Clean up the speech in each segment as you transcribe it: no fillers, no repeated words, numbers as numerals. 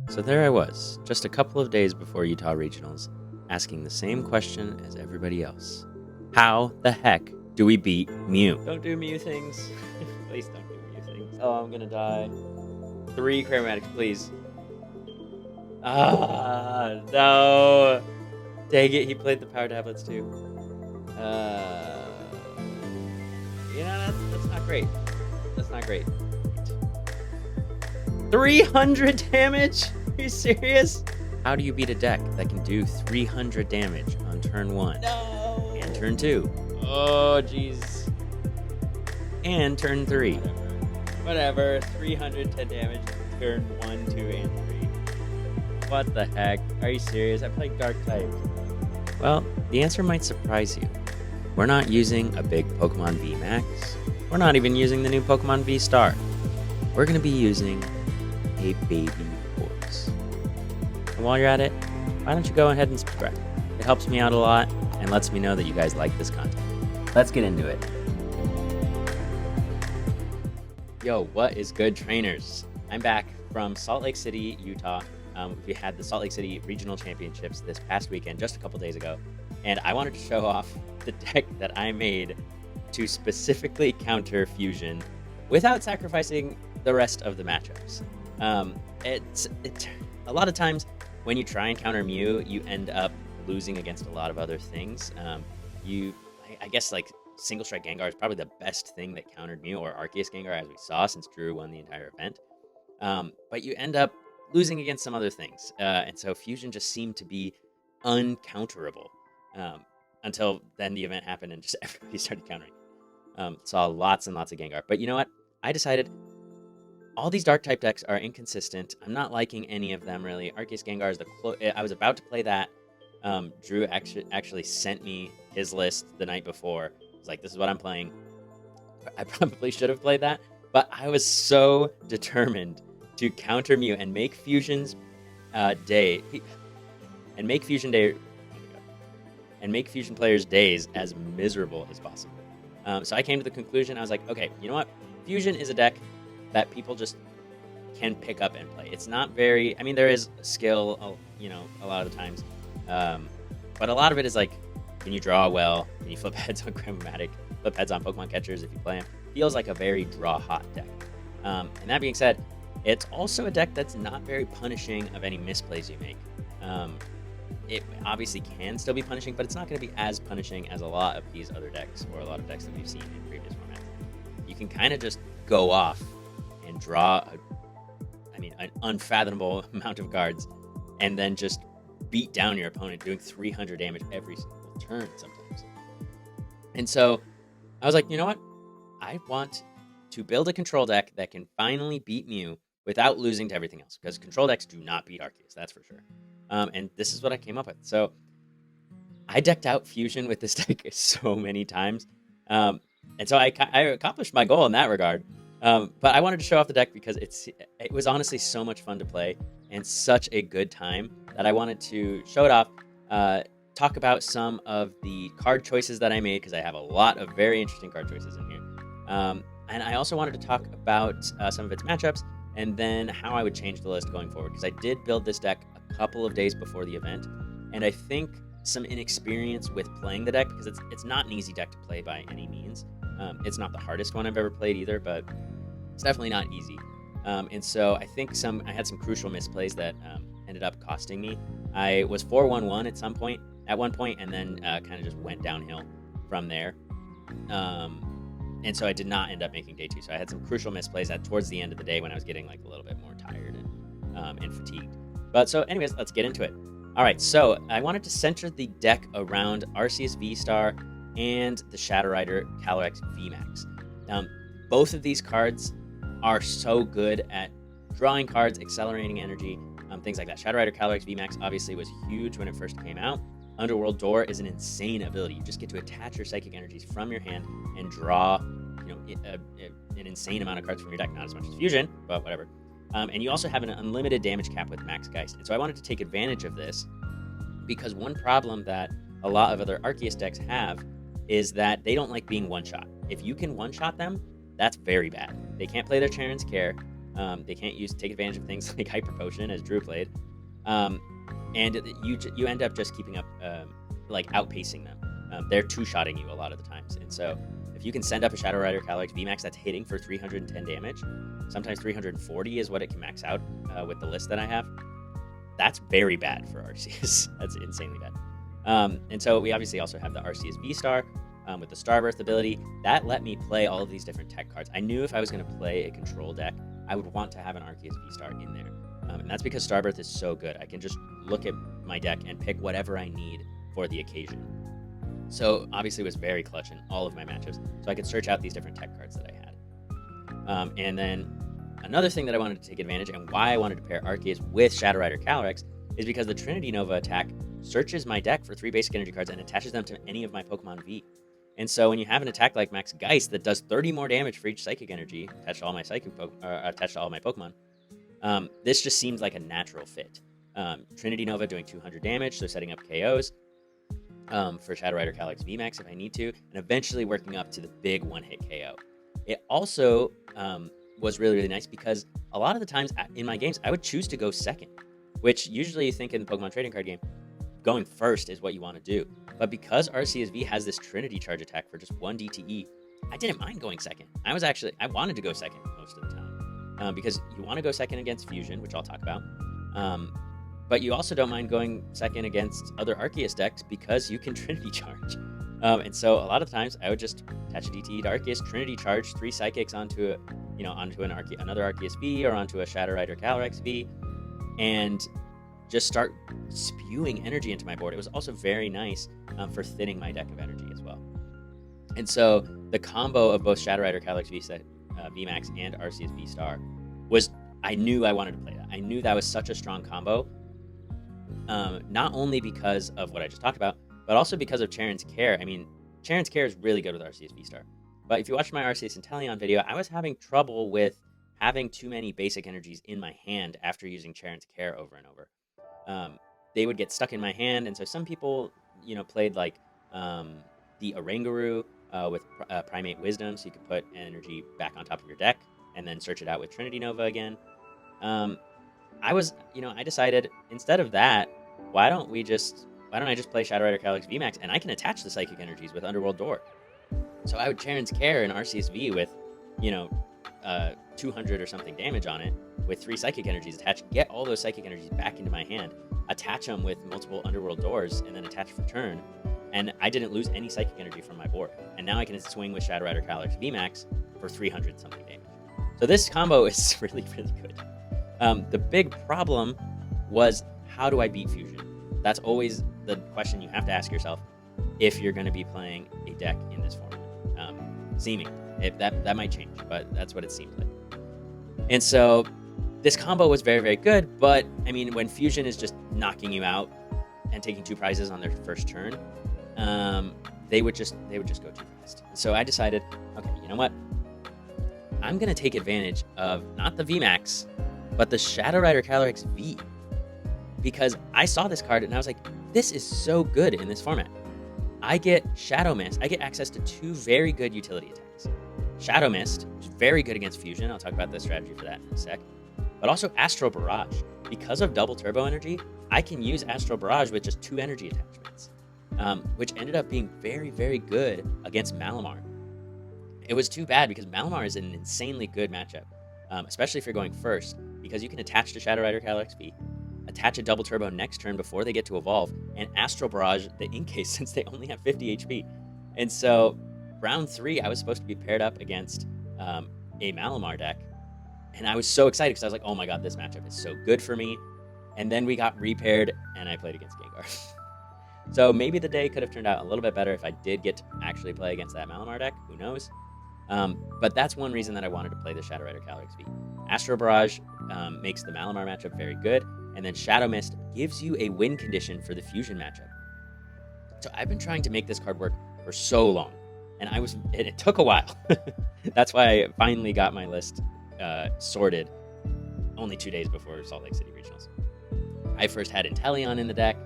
So there I was, just a couple of days before Utah Regionals, asking the same question as everybody else. How the heck do we beat Mew? Don't do Mew things. Please don't do Mew things. Oh, I'm gonna die. 3 chromatics, please. Ah, no. Dang it, he played the power tablets too. That's not great. That's not great. 300 damage? Are you serious? How do you beat a deck that can do 300 damage on turn 1? No! And turn 2. Oh, jeez. And turn 3. Whatever. 310 damage turn 1, 2, and 3. What the heck? Are you serious? I play Dark type. Well, the answer might surprise you. We're not using a big Pokemon VMAX. We're not even using the new Pokemon VSTAR. We're going to be using a baby horse. And while you're at it, why don't you go ahead and subscribe? It helps me out a lot and lets me know that you guys like this content. Let's get into it. Yo, what is good, trainers? I'm back from Salt Lake City, Utah. We had the Salt Lake City Regional Championships this past weekend, just a couple days ago, and I wanted to show off the deck that I made to specifically counter Fusion without sacrificing the rest of the matchups. A lot of times when you try and counter Mew, you end up losing against a lot of other things. I guess like Single Strike Gengar is probably the best thing that countered Mew, or Arceus Gengar, as we saw, since Drew won the entire event. But you end up losing against some other things. And so Fusion just seemed to be uncounterable until then the event happened and just everybody started countering. Saw lots and lots of Gengar. But you know what? I decided all these dark type decks are inconsistent. I'm not liking any of them, really. Arceus Gengar is I was about to play that. Drew actually sent me his list the night before. He was like, this is what I'm playing. I probably should have played that, but I was so determined to counter Mew and make Fusion's day and make Fusion players' days as miserable as possible. So I came to the conclusion, I was like, okay, you know what? Fusion is a deck that people just can pick up and play. It's not very, there is skill, a lot of the times. But a lot of it is like, can you draw well? Can you flip heads on Chromatic? Flip heads on Pokemon catchers if you play them? Feels like a very draw hot deck. And that being said, it's also a deck that's not very punishing of any misplays you make. It obviously can still be punishing, but it's not going to be as punishing as a lot of these other decks, or a lot of decks that we've seen in previous formats. You can kind of just go off and draw an unfathomable amount of cards, and then just beat down your opponent, doing 300 damage every single turn sometimes. And so I was like, you know what? I want to build a control deck that can finally beat Mew without losing to everything else, because control decks do not beat Arceus, that's for sure. And this is what I came up with. So I decked out Fusion with this deck so many times. And so I accomplished my goal in that regard. But I wanted to show off the deck because it was honestly so much fun to play and such a good time that I wanted to show it off, talk about some of the card choices that I made, because I have a lot of very interesting card choices in here. And I also wanted to talk about some of its matchups, and then how I would change the list going forward, because I did build this deck a couple of days before the event, and I think some inexperience with playing the deck, because it's not an easy deck to play by any means. It's not the hardest one I've ever played either, but it's definitely not easy. And so I think I had some crucial misplays that ended up costing me. I was 4-1-1 at one point, and then kind of just went downhill from there. And so I did not end up making day 2. So I had some crucial misplays towards the end of the day when I was getting like a little bit more tired and fatigued. But so anyways, let's get into it. All right, so I wanted to center the deck around Arceus VSTAR and the Shadow Rider Calyrex VMAX. Both of these cards are so good at drawing cards, accelerating energy, things like that. Shadow Rider Calyrex VMAX obviously was huge when it first came out. Underworld Door is an insane ability. You just get to attach your psychic energies from your hand and draw, an insane amount of cards from your deck. Not as much as Fusion, but whatever. And you also have an unlimited damage cap with Max Geist. And so I wanted to take advantage of this, because one problem that a lot of other Arceus decks have is that they don't like being one-shot. If you can one-shot them, that's very bad. They can't play their Charon's Care. They can't take advantage of things like Hyper Potion, as Drew played. And you end up just keeping up, like outpacing them. They're two-shotting you a lot of the times. And so if you can send up a Shadow Rider Calyrex VMAX that's hitting for 310 damage, sometimes 340 is what it can max out with the list that I have, that's very bad for Arceus. That's insanely bad. And so we obviously also have the Arceus VSTAR with the Starburst ability. That let me play all of these different tech cards. I knew if I was going to play a control deck, I would want to have an Arceus VSTAR in there. And that's because Starburst is so good. I can just look at my deck and pick whatever I need for the occasion. So obviously it was very clutch in all of my matchups. So I could search out these different tech cards that I had. And then another thing that I wanted to take advantage, and why I wanted to pair Arceus with Shadow Rider Calyrex, is because the Trinity Nova attack searches my deck for 3 basic energy cards and attaches them to any of my Pokemon V. And so when you have an attack like Max Geist that does 30 more damage for each psychic energy attached to all my Pokemon, this just seems like a natural fit. Trinity Nova doing 200 damage, so setting up KOs for Shadow Rider Calyrex VMAX if I need to, and eventually working up to the big one-hit KO. It also was really, really nice because a lot of the times in my games, I would choose to go second, which usually you think in the Pokemon trading card game, going first is what you want to do. But because Arceus V has this Trinity Charge attack for just 1 DTE, I didn't mind going second. I wanted to go second most of the time because you want to go second against Fusion, which I'll talk about. But you also don't mind going second against other Arceus decks because you can Trinity Charge. And so a lot of times I would just attach a DTE to Arceus, Trinity Charge 3 Psychics onto another Arceus V or onto a Shadow Rider Calyrex V, and just start spewing energy into my board. It was also very nice for thinning my deck of energy as well. And so the combo of both Shadow Rider Calyrex VMAX and Arceus VSTAR was, I knew I wanted to play that. I knew that was such a strong combo, not only because of what I just talked about, but also because of Charon's Care. I mean, Charon's Care is really good with Arceus VSTAR. But if you watched my Arceus Inteleon video, I was having trouble with having too many basic energies in my hand after using Charon's Care over and over. They would get stuck in my hand, and so some people, played like the Oranguru with Primate Wisdom, so you could put energy back on top of your deck and then search it out with Trinity Nova again. I decided instead of that, why don't I just play Shadow Rider Calyrex VMAX, and I can attach the psychic energies with Underworld Door. So I would Charon's Care in Arceus V with, 200 or something damage on it with 3 psychic energies attached, get all those psychic energies back into my hand, attach them with multiple Underworld Doors, and then attach for turn. And I didn't lose any psychic energy from my board. And now I can swing with Shadow Rider Calyrex VMAX for 300 something damage. So this combo is really, really good. The big problem was, how do I beat Fusion? That's always the question you have to ask yourself if you're going to be playing a deck in this format. Seeming. That might change, but that's what it seems like. And so this combo was very, very good, but I mean, when Fusion is just knocking you out and taking 2 prizes on their first turn, they would just go too fast. So I decided, okay, you know what? I'm going to take advantage of not the VMAX, but the Shadow Rider Calyrex V, because I saw this card and I was like, this is so good in this format. I get Shadow Mist. I get access to 2 very good utility attacks. Shadow Mist, which is very good against Fusion. I'll talk about the strategy for that in a sec. But also Astral Barrage. Because of double turbo energy, I can use Astral Barrage with just 2 energy attachments, which ended up being very, very good against Malamar. It was too bad because Malamar is an insanely good matchup, especially if you're going first, because you can attach to Shadow Rider Calyrex V, attach a double turbo next turn before they get to evolve, and Astral Barrage the Incase since they only have 50 HP. And so round 3, I was supposed to be paired up against a Malamar deck, and I was so excited because I was like, oh my god, this matchup is so good for me. And then we got repaired, and I played against Gengar. So maybe the day could have turned out a little bit better if I did get to actually play against that Malamar deck. Who knows? But that's one reason that I wanted to play the Shadow Rider Calyrex V. Astral Barrage makes the Malamar matchup very good, and then Shadow Mist gives you a win condition for the Fusion matchup. So I've been trying to make this card work for so long, and it took a while. That's why I finally got my list sorted only 2 days before Salt Lake City Regionals. I first had Inteleon in the deck.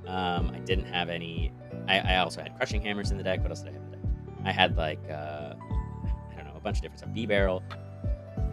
I didn't have any. I also had Crushing Hammers in the deck. What else did I have in the deck? I had a bunch of different stuff. B-Barrel,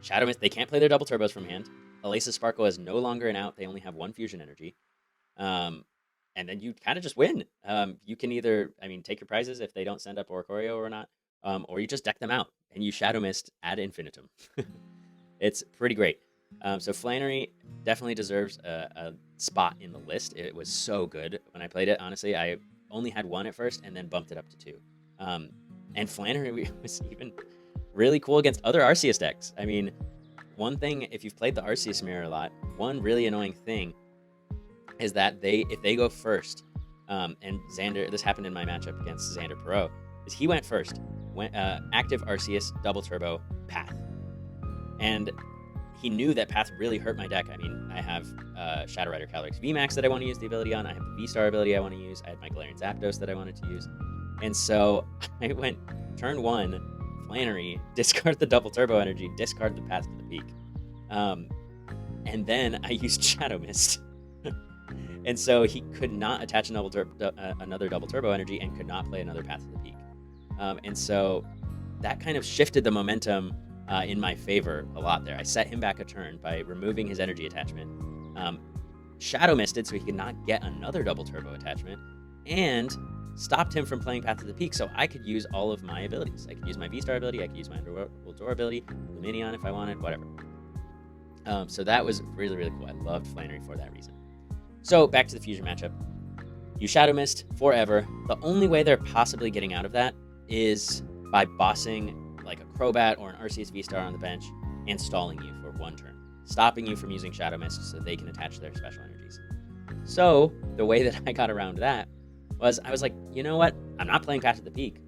Shadow Mist, they can't play their double turbos from hand. Alace's Sparkle is no longer an out. They only have one fusion energy. And then you kind of just win. You can either, take your prizes if they don't send up Oricorio or not, or you just deck them out and you Shadow Mist ad infinitum. It's pretty great. So Flannery definitely deserves a spot in the list. It was so good when I played it. Honestly, I only had one at first and then bumped it up to 2. And Flannery was even really cool against other Arceus decks. One thing, if you've played the Arceus mirror a lot, one really annoying thing is that if they go first, and Xander, this happened in my matchup against Xander Perot, is he went first, active Arceus, double turbo, Path. And he knew that Path really hurt my deck. I have Shadow Rider Calyrex VMAX that I want to use the ability on. I have the VSTAR ability I want to use. I had my Galarian Zapdos that I wanted to use. And so I went turn 1, Flannery, discard the double turbo energy, discard the Path to the Peak. And then I used Shadow Mist. And so he could not attach another double turbo energy and could not play another Path to the Peak. And so that kind of shifted the momentum in my favor a lot there. I set him back a turn by removing his energy attachment, Shadow Misted so he could not get another double turbo attachment, and stopped him from playing Path to the Peak so I could use all of my abilities. I could use my V-Star ability, I could use my Underworld Door ability, Luminion if I wanted, whatever. So that was really, really cool. I loved Flannery for that reason. So back to the Fusion matchup. You Shadow Mist forever. The only way they're possibly getting out of that is by bossing like a Crobat or an Arceus V-Star on the bench and stalling you for 1 turn, stopping you from using Shadow Mist so they can attach their special energies. So the way that I got around that was I was like, you know what? I'm not playing Path to the Peak.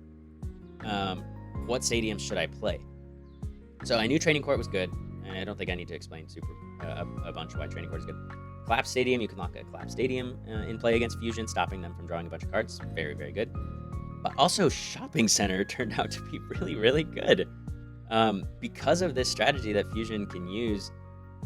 What stadiums should I play? So I knew Training Court was good, and I don't think I need to explain a bunch why Training Court is good. Collapse Stadium, you can lock a Collapse Stadium in play against Fusion, stopping them from drawing a bunch of cards. Very, very good. But also Shopping Center turned out to be really, really good. Because of this strategy that Fusion can use,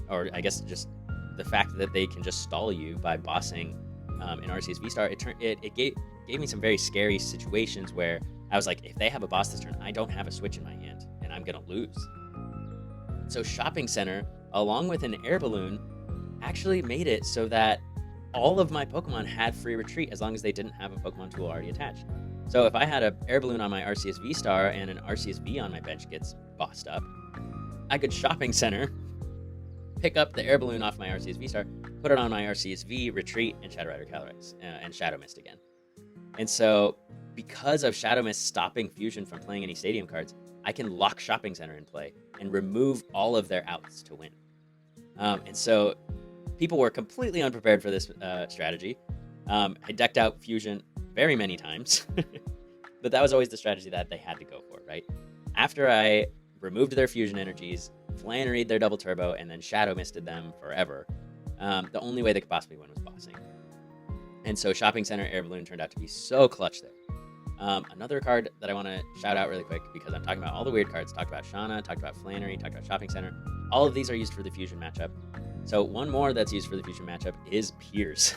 or I guess just the fact that they can just stall you by bossing an Arceus V-Star, it gave me some very scary situations where I was like, if they have a boss this turn, I don't have a switch in my hand, and I'm going to lose. So Shopping Center, along with an Air Balloon, actually made it so that all of my Pokemon had free retreat as long as they didn't have a Pokemon tool already attached. So if I had an Air Balloon on my Arceus V-Star and an Arceus V on my bench gets bossed up, I could Shopping Center, pick up the Air Balloon off my Arceus V-Star, put it on my Arceus V, retreat, and Shadow Rider Calyrex, and Shadow Mist again. And so because of Shadow Mist stopping Fusion from playing any stadium cards, I can lock Shopping Center in play and remove all of their outs to win. And so people were completely unprepared for this strategy. I decked out Fusion very many times, but that was always the strategy that they had to go for, right? After I removed their Fusion energies, Flannery'd their double turbo, and then Shadow Misted them forever, the only way they could possibly win was bossing. And so Shopping Center Air Balloon turned out to be so clutch there. Another card that I want to shout out really quick, because I'm talking about all the weird cards, talked about Shauna, talked about Flannery, talked about Shopping Center. All of these are used for the Fusion matchup. So one more that's used for the Fusion matchup is Piers.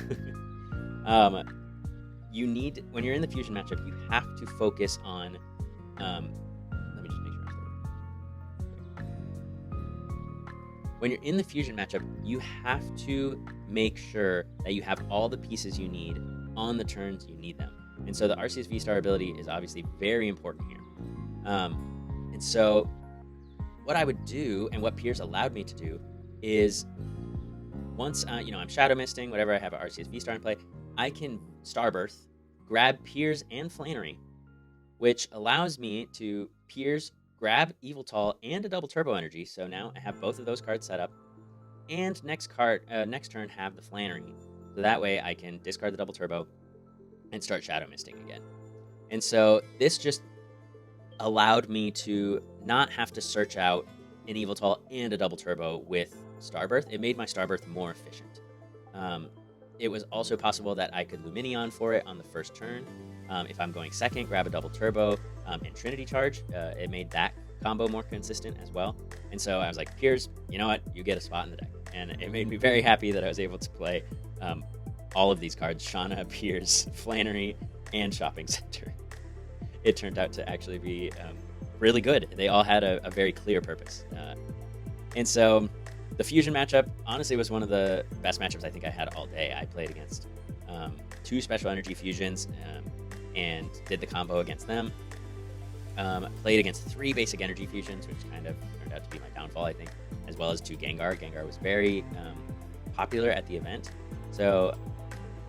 You need, when you're in the Fusion matchup, you have to focus on, let me just make sure I'm still. When you're in the Fusion matchup, you have to make sure that you have all the pieces you need on the turns you need them. And so the Arceus V-Star ability is obviously very important here. And so what I would do, and what Piers allowed me to do, is once I'm Shadow Misting, whatever, I have an Arceus V-Star in play, I can Starbirth, grab Piers and Flannery, which allows me to Piers, grab Eviltal and a double turbo energy. So now I have both of those cards set up, and next turn have the Flannery. So that way I can discard the double turbo and start Shadow Misting again. And so this just allowed me to not have to search out an Eviltal and a double turbo with Starbirth. It made my Starbirth more efficient. It was also possible that I could Luminion for it on the first turn. If I'm going second, grab a double turbo and Trinity Charge. It made that combo more consistent as well. And so I was like, Piers, you know what? You get a spot in the deck. And it made me very happy that I was able to play all of these cards, Shauna, Piers, Flannery, and Shopping Center. It turned out to actually be really good. They all had a very clear purpose. And so the fusion matchup honestly was one of the best matchups I think I had all day. I played against 2 special energy fusions and did the combo against them. Played against 3 basic energy fusions, which kind of turned out to be my downfall, I think, as well as 2 Gengar. Gengar was very popular at the event. So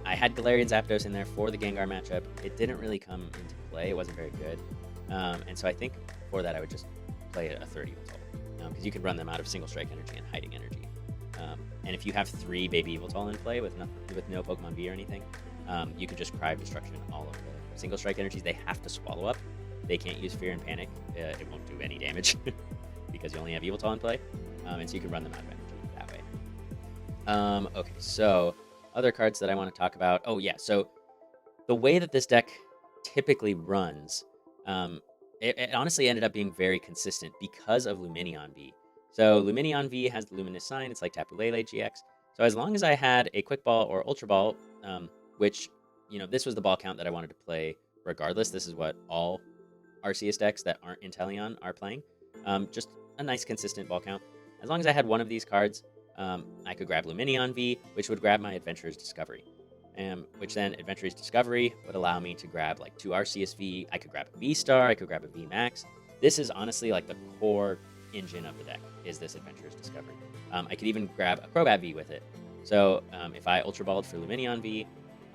I had Galarian Zapdos in there for the Gengar matchup. It didn't really come into play. It wasn't very good. And so I think for that I would just play a 30 Yveltal, because you could run them out of single strike energy and hiding energy. And if you have 3 baby Yveltal in play with no Pokemon V or anything, you can just cry destruction all of the single strike energies. They have to swallow up. They can't use Fear and Panic. It won't do any damage because you only have Yveltal in play. And so you can run them out of energy that way. Okay, so other cards that I want to talk about. Oh, yeah. So the way that this deck typically runs, it honestly ended up being very consistent because of Lumineon V. So Lumineon V has the Luminous Sign. It's like Tapu Lele GX. So as long as I had a Quick Ball or Ultra Ball, which, this was the ball count that I wanted to play regardless. This is what all Arceus decks that aren't Inteleon are playing. Just a nice consistent ball count. As long as I had one of these cards, I could grab Lumineon V, which would grab my Adventurer's Discovery. Which then Adventurer's Discovery would allow me to grab like 2 Arceus V. I could grab a VSTAR. I could grab a VMAX. This is honestly like the core engine of the deck, is this Adventurer's Discovery. I could even grab a Crobat V with it. So if I Ultra Balled for Lumineon V,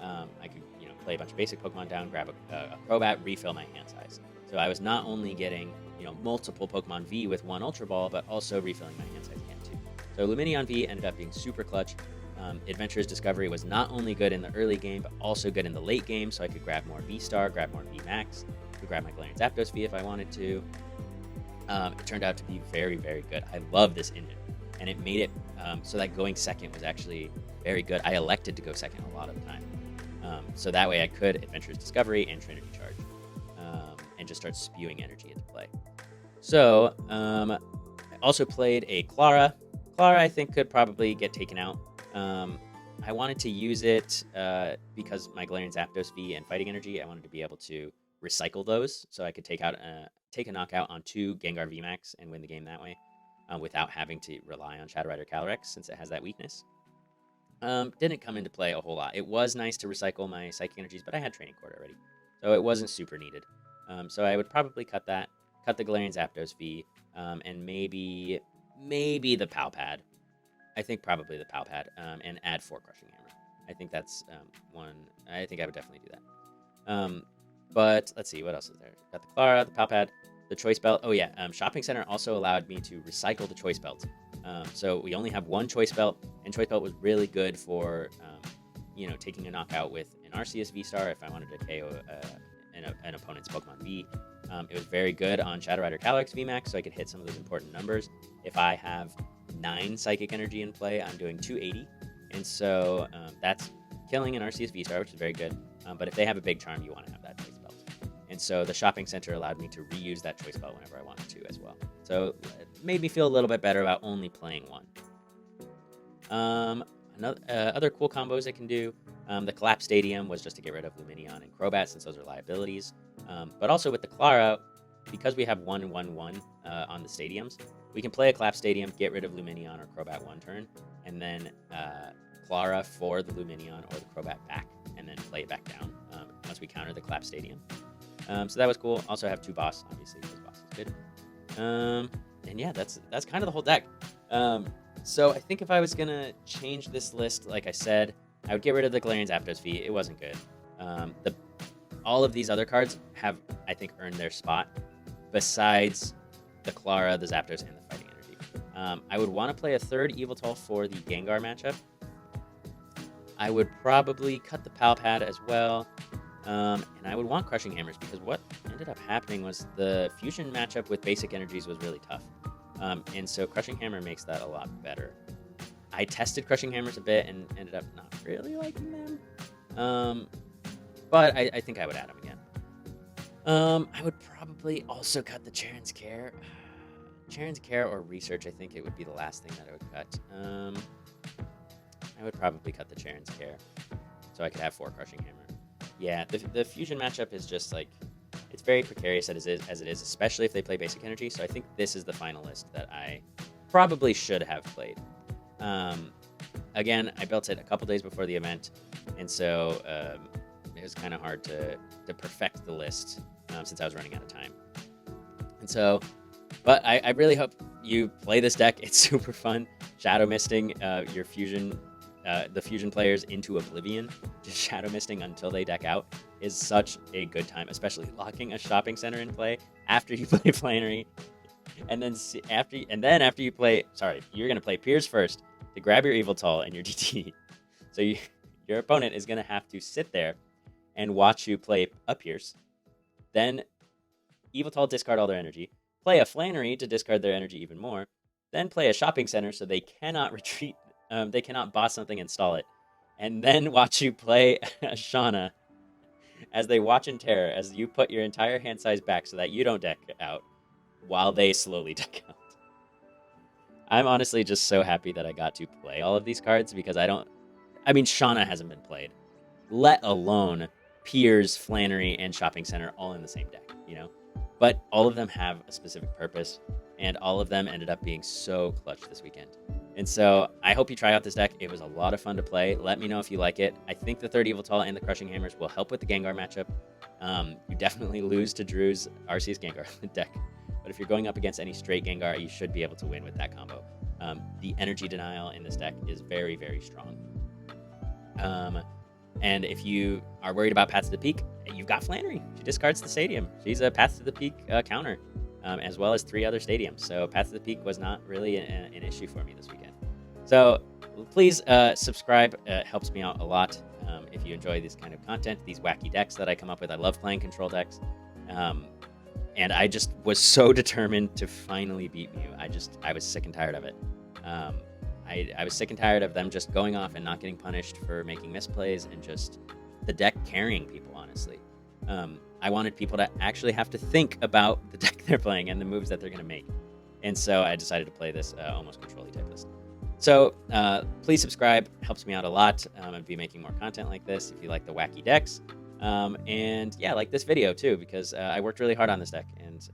I could play a bunch of basic Pokemon down, grab a Crobat, refill my hand size. So I was not only getting multiple Pokemon V with 1 Ultra Ball, but also refilling my hand size again too. So Lumineon V ended up being super clutch. Adventurer's Discovery was not only good in the early game, but also good in the late game, so I could grab more VSTAR, grab more VMAX, could grab my Galarian Zapdos V if I wanted to. It turned out to be very, very good. I love this engine, and it made it so that going second was actually very good. I elected to go second a lot of the time. So that way I could Adventurer's Discovery and Trinity Charge and just start spewing energy into play. So I also played a Clara. Clara I think could probably get taken out. I wanted to use it because my Galarian Zapdos V and Fighting Energy, I wanted to be able to recycle those so I could take a knockout on 2 Gengar VMAX and win the game that way without having to rely on Shadow Rider Calyrex since it has that weakness. Didn't come into play a whole lot. It was nice to recycle my Psychic Energies, but I had Training Cord already, so it wasn't super needed. So I would probably cut the Galarian Zapdos V, and maybe the Palpad. I think probably the Palpad, and add 4 Crushing Hammer. I think that's one. I think I would definitely do that. But let's see, what else is there? Got the Clara, the Palpad, the Choice Belt. Oh yeah, Shopping Center also allowed me to recycle the Choice Belt. So we only have 1 Choice Belt, and Choice Belt was really good for, taking a knockout with an Arceus VSTAR if I wanted to KO an opponent's Pokemon V. It was very good on Shadow Rider Calyrex VMAX, so I could hit some of those important numbers. If I have 9 Psychic Energy in play, I'm doing 280, and so that's killing an Arceus VSTAR, which is very good. But if they have a big charm, you want to have that Choice Belt. And so the Shopping Center allowed me to reuse that Choice Belt whenever I wanted to as well. So it made me feel a little bit better about only playing 1. Other cool combos I can do. The Collapse Stadium was just to get rid of Lumineon and Crobat, since those are liabilities. But also with the Clara, because we have 1/1/1 on the stadiums, we can play a Collapse Stadium, get rid of Lumineon or Crobat 1 turn, and then Clara for the Lumineon or the Crobat back, and then play it back down once we counter the Collapse Stadium. So that was cool. Also have 2 boss, obviously. Those bosses good. And yeah, that's kind of the whole deck. So I think if I was gonna change this list, like I said, I would get rid of the Galarian Zapdos V. It wasn't good. All of these other cards have, I think, earned their spot, besides the Clara, the Zapdos, and the Fighting Energy. I would want to play a 3rd Yveltal for the Gengar matchup. I would probably cut the Palpad as well. And I would want Crushing Hammers, because what ended up happening was the Fusion matchup with Basic Energies was really tough. And so Crushing Hammer makes that a lot better. I tested Crushing Hammers a bit and ended up not really liking them. But I think I would add them again. I would probably also cut the Charon's Care. Charon's Care or Research, I think it would be the last thing that I would cut. I would probably cut the Charon's Care, so I could have 4 Crushing Hammer. Yeah, the Fusion matchup is just like, it's very precarious as it is, especially if they play Basic Energy. So I think this is the final list that I probably should have played. Again, I built it a couple days before the event, and so it was kind of hard to perfect the list since I was running out of time. And so, but I really hope you play this deck. It's super fun. Shadow misting your fusion, the fusion players into oblivion, just shadow misting until they deck out is such a good time, especially locking a shopping center in play after you play Flannery. And then after you play, you're gonna play Piers first to grab your Yveltal and your DT. So your opponent is gonna have to sit there and watch you play a Piers, then Yveltal discard all their energy, play a Flannery to discard their energy even more, then play a shopping center so they cannot retreat, they cannot boss something and stall it, and then watch you play a Shauna as they watch in terror as you put your entire hand size back so that you don't deck out while they slowly deck out. I'm honestly just so happy that I got to play all of these cards because Shauna hasn't been played, let alone Piers, Flannery, and Shopping Center all in the same deck, But all of them have a specific purpose, and all of them ended up being so clutch this weekend. And so I hope you try out this deck. It was a lot of fun to play. Let me know if you like it. I think the third Yveltal and the Crushing Hammers will help with the Gengar matchup. You definitely lose to Drew's Arceus Gengar deck. But if you're going up against any straight Gengar, you should be able to win with that combo. The energy denial in this deck is very, very strong. And if you are worried about Path to the Peak, you've got Flannery. She discards the stadium. She's a Path to the Peak counter, as well as 3 other stadiums. So Path to the Peak was not really an issue for me this weekend. So please subscribe. It helps me out a lot. If you enjoy this kind of content, these wacky decks that I come up with. I love playing control decks. And I just was so determined to finally beat Mew. I was sick and tired of it. I was sick and tired of them just going off and not getting punished for making misplays and just the deck carrying people, honestly. I wanted people to actually have to think about the deck they're playing and the moves that they're going to make. And so I decided to play this almost control-y type list. So please subscribe. It helps me out a lot. I'll be making more content like this if you like the wacky decks. And yeah, like this video too, because I worked really hard on this deck, and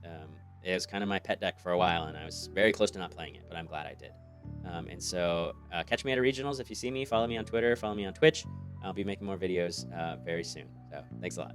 it was kind of my pet deck for a while, and I was very close to not playing it, but I'm glad I did. And so catch me at a regionals if you see me. Follow me on Twitter. Follow me on Twitch. I'll be making more videos very soon. So thanks a lot.